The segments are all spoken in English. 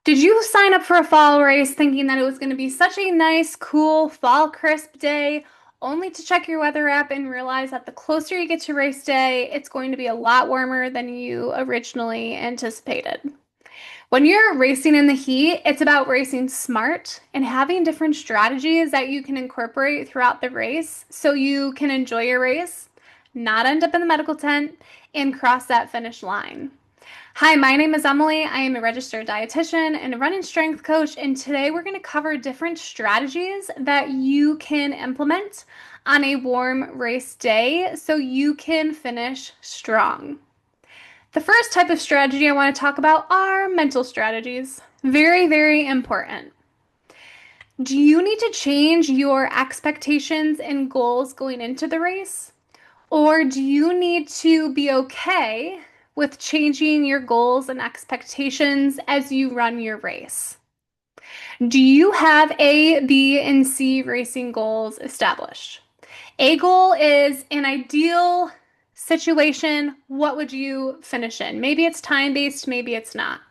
Did you sign up for a fall race thinking that it was going to be such a nice, cool, fall crisp day, only to check your weather app and realize that the closer you get to race day, it's going to be a lot warmer than you originally anticipated? When you're racing in the heat, it's about racing smart and having different strategies that you can incorporate throughout the race so you can enjoy your race, not end up in the medical tent, and cross that finish line. Hi, my name is Emily. I am a registered dietitian and a running strength coach, and today we're going to cover different strategies that you can implement on a warm race day so you can finish strong. The first type of strategy I want to talk about are mental strategies. Very, very important. Do you need to change your expectations and goals going into the race? Or do you need to be okay with changing your goals and expectations as you run your race? Do you have A, B, and C racing goals established? A goal is an ideal situation. What would you finish in? Maybe it's time-based, maybe it's not.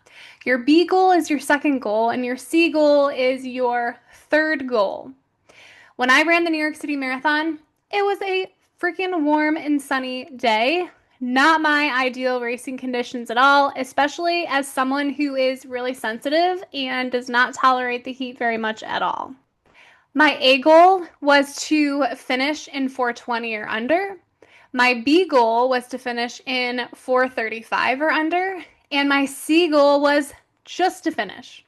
Your B goal is your second goal, and your C goal is your third goal. When I ran the New York City Marathon, it was a freaking warm and sunny day. Not my ideal racing conditions at all, especially as someone who is really sensitive and does not tolerate the heat very much at all. My A goal was to finish in 420 or under. My B goal was to finish in 435 or under. And my C goal was just to finish.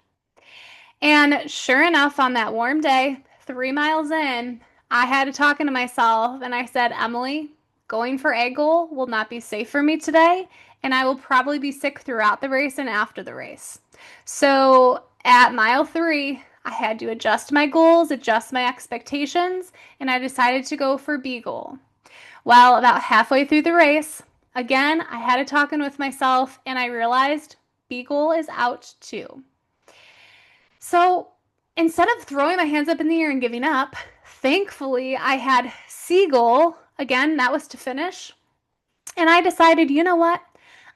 And sure enough, on that warm day, 3 miles in, I had to talking to myself and I said, Emily, going for A goal will not be safe for me today, and I will probably be sick throughout the race and after the race. So at mile 3, I had to adjust my goals, adjust my expectations, and I decided to go for B goal. Well, about halfway through the race, again, I had a talking with myself and I realized B goal is out too. So instead of throwing my hands up in the air and giving up, thankfully I had C goal. Again, that was to finish. And I decided, you know what?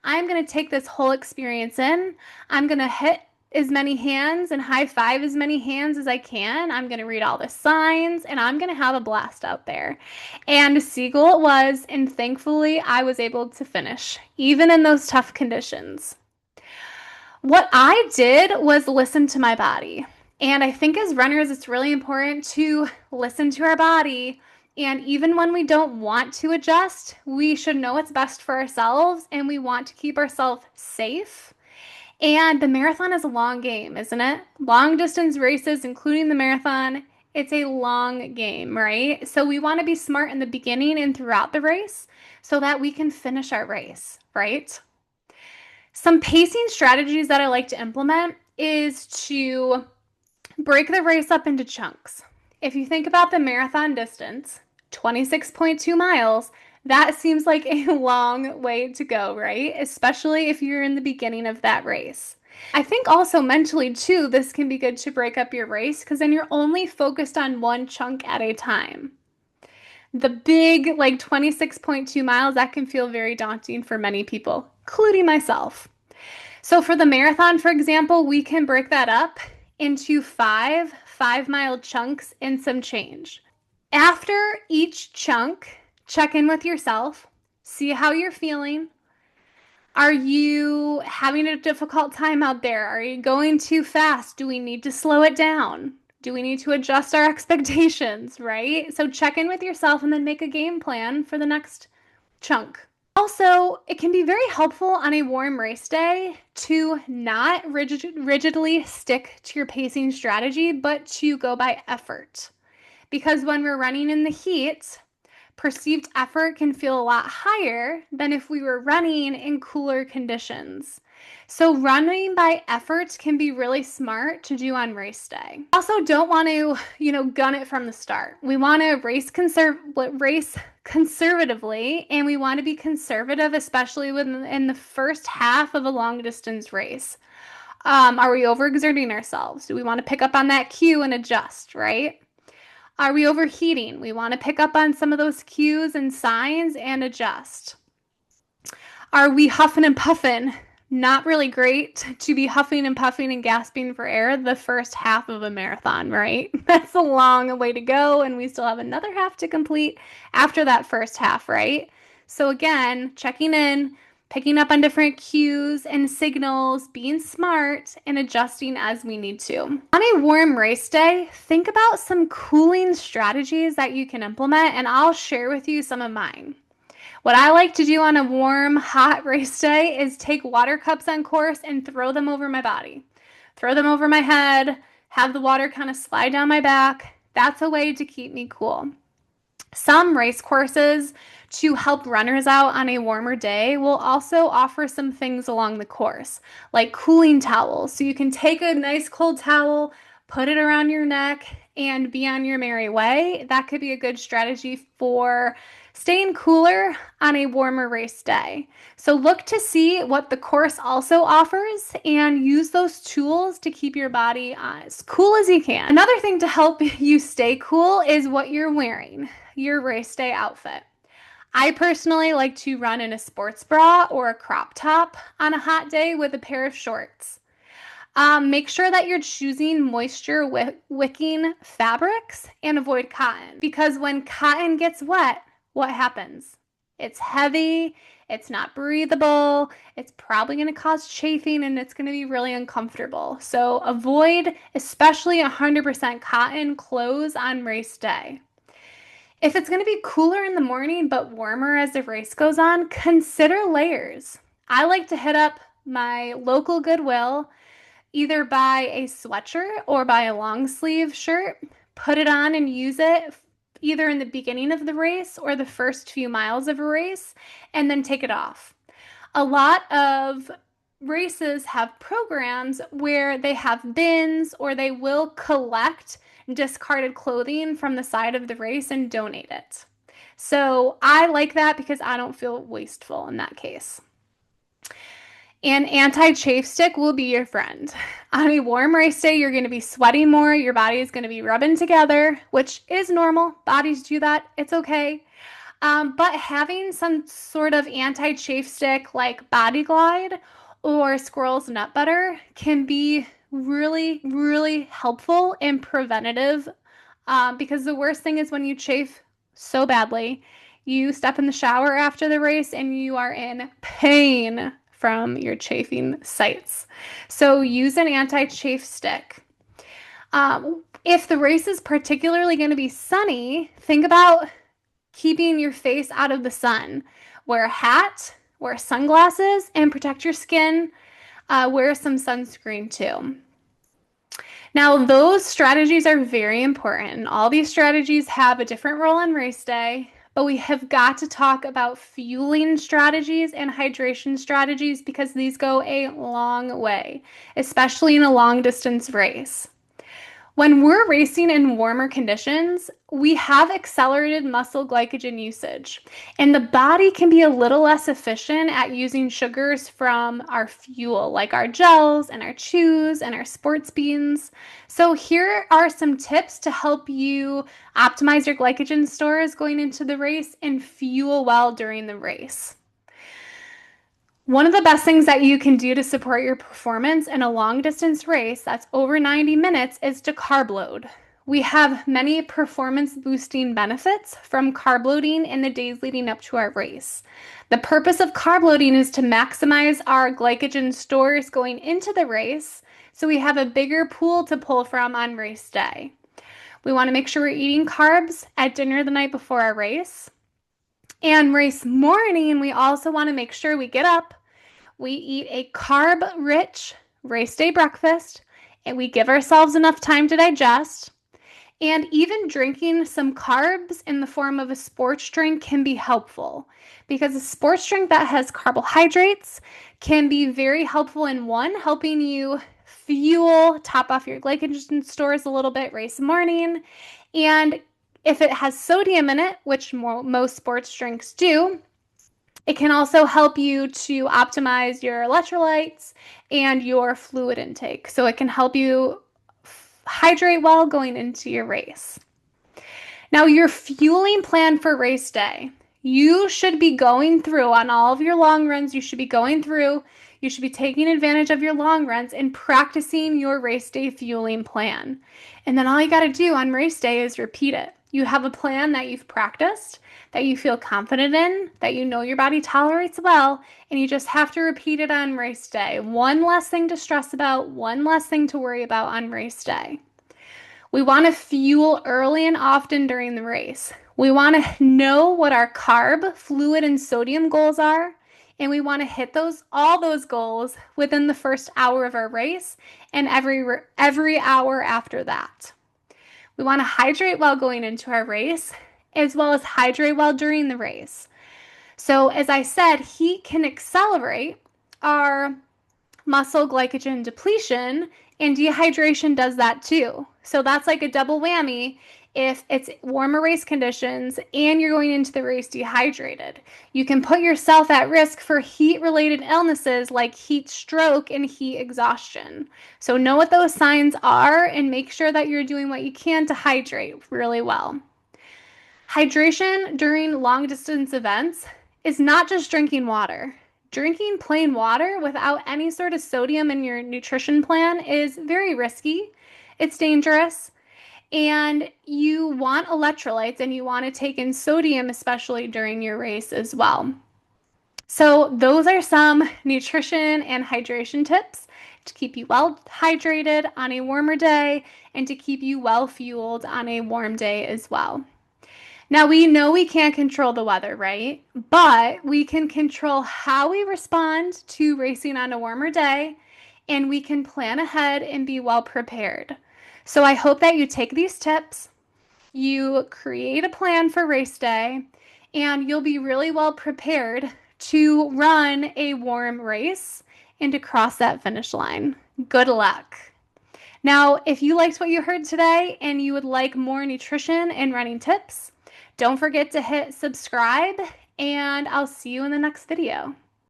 I'm going to take this whole experience in. I'm going to hit as many hands and high five as many hands as I can. I'm going to read all the signs and I'm going to have a blast out there. And C goal it was. And thankfully, I was able to finish, even in those tough conditions. What I did was listen to my body. And I think as runners, it's really important to listen to our body. And even when we don't want to adjust, we should know what's best for ourselves and we want to keep ourselves safe. And the marathon is a long game, isn't it? Long distance races, including the marathon, it's a long game, right? So we want to be smart in the beginning and throughout the race so that we can finish our race, right? Some pacing strategies that I like to implement is to break the race up into chunks. If you think about the marathon distance, 26.2 miles, that seems like a long way to go, right? Especially if you're in the beginning of that race. I think also mentally, too, this can be good to break up your race because then you're only focused on one chunk at a time. The big, like 26.2 miles, that can feel very daunting for many people, including myself. So for the marathon, for example, we can break that up into 5 mile chunks and some change. After each chunk, check in with yourself, see how you're feeling. Are you having a difficult time out there? Are you going too fast? Do we need to slow it down? Do we need to adjust our expectations, right? So check in with yourself and then make a game plan for the next chunk. Also, it can be very helpful on a warm race day to not rigidly stick to your pacing strategy, but to go by effort. Because when we're running in the heat, perceived effort can feel a lot higher than if we were running in cooler conditions. So running by effort can be really smart to do on race day. Also, don't want to, gun it from the start. We want to race conservatively, and we want to be conservative, especially in the first half of a long distance race. Are we overexerting ourselves? Do we want to pick up on that cue and adjust, right? Are we overheating? We want to pick up on some of those cues and signs and adjust. Are we huffing and puffing not really great to be huffing and puffing and gasping for air the first half of a marathon, right? That's a long way to go, and we still have another half to complete after that first half, right? So, again, checking in, picking up on different cues and signals, being smart, and adjusting as we need to. On a warm race day, think about some cooling strategies that you can implement, and I'll share with you some of mine. What I like to do on a warm, hot race day is take water cups on course and throw them over my body. Throw them over my head, have the water kind of slide down my back. That's a way to keep me cool. Some race courses to help runners out on a warmer day will also offer some things along the course, like cooling towels. So you can take a nice cold towel, put it around your neck, and be on your merry way. That could be a good strategy for staying cooler on a warmer race day. So look to see what the course also offers and use those tools to keep your body as cool as you can. Another thing to help you stay cool is what you're wearing, your race day outfit. I personally like to run in a sports bra or a crop top on a hot day with a pair of shorts. Make sure that you're choosing moisture wicking fabrics and avoid cotton, because when cotton gets wet, what happens? It's heavy, it's not breathable, it's probably going to cause chafing, and it's going to be really uncomfortable. So avoid especially 100% cotton clothes on race day. If it's going to be cooler in the morning but warmer as the race goes on, consider layers. I like to hit up my local Goodwill, either buy a sweatshirt or buy a long sleeve shirt, put it on and use it either in the beginning of the race or the first few miles of a race, and then take it off. A lot of races have programs where they have bins or they will collect discarded clothing from the side of the race and donate it. So I like that because I don't feel wasteful in that case. An anti-chafe stick will be your friend. On a warm race day, you're going to be sweating more. Your body is going to be rubbing together, which is normal. Bodies do that. It's okay. But having some sort of anti-chafe stick like Body Glide or Squirrel's Nut Butter can be really, really helpful and preventative, because the worst thing is when you chafe so badly, you step in the shower after the race and you are in pain from your chafing sites. So use an anti-chafe stick. If the race is particularly going to be sunny, think about keeping your face out of the sun. Wear a hat, wear sunglasses, and protect your skin. Wear some sunscreen too. Now, those strategies are very important. All these strategies have a different role on race day, but we have got to talk about fueling strategies and hydration strategies because these go a long way, especially in a long distance race. When we're racing in warmer conditions, we have accelerated muscle glycogen usage, and the body can be a little less efficient at using sugars from our fuel, like our gels and our chews and our sports beans. So here are some tips to help you optimize your glycogen stores going into the race and fuel well during the race. One of the best things that you can do to support your performance in a long distance race that's over 90 minutes is to carb load. We have many performance boosting benefits from carb loading in the days leading up to our race. The purpose of carb loading is to maximize our glycogen stores going into the race so we have a bigger pool to pull from on race day. We want to make sure we're eating carbs at dinner the night before our race. And race morning, we also want to make sure we get up, we eat a carb-rich race day breakfast, and we give ourselves enough time to digest. And even drinking some carbs in the form of a sports drink can be helpful, because a sports drink that has carbohydrates can be very helpful in one, helping you fuel, top off your glycogen stores a little bit race morning, and if it has sodium in it, which most sports drinks do, it can also help you to optimize your electrolytes and your fluid intake. So it can help you hydrate well going into your race. Now, your fueling plan for race day. You should be going through, on all of your long runs, you should be going through You should be taking advantage of your long runs and practicing your race day fueling plan. And then all you got to do on race day is repeat it. You have a plan that you've practiced, that you feel confident in, that you know your body tolerates well, and you just have to repeat it on race day. One less thing to stress about, one less thing to worry about on race day. We want to fuel early and often during the race. We want to know what our carb, fluid, and sodium goals are, and we want to hit all those goals within the first hour of our race and every hour after that. We want to hydrate while going into our race, as well as hydrate while during the race. So, as I said, heat can accelerate our muscle glycogen depletion, and dehydration does that too. So that's like a double whammy if it's warmer race conditions and you're going into the race dehydrated. You can put yourself at risk for heat-related illnesses like heat stroke and heat exhaustion. So know what those signs are and make sure that you're doing what you can to hydrate really well. Hydration during long distance events is not just drinking water. Drinking plain water without any sort of sodium in your nutrition plan is very risky. It's dangerous. And you want electrolytes and you want to take in sodium, especially during your race as well. So those are some nutrition and hydration tips to keep you well hydrated on a warmer day and to keep you well fueled on a warm day as well. Now, we know we can't control the weather, right? But we can control how we respond to racing on a warmer day, and we can plan ahead and be well prepared. So I hope that you take these tips, you create a plan for race day, and you'll be really well prepared to run a warm race and to cross that finish line. Good luck. Now, if you liked what you heard today and you would like more nutrition and running tips, don't forget to hit subscribe, and I'll see you in the next video.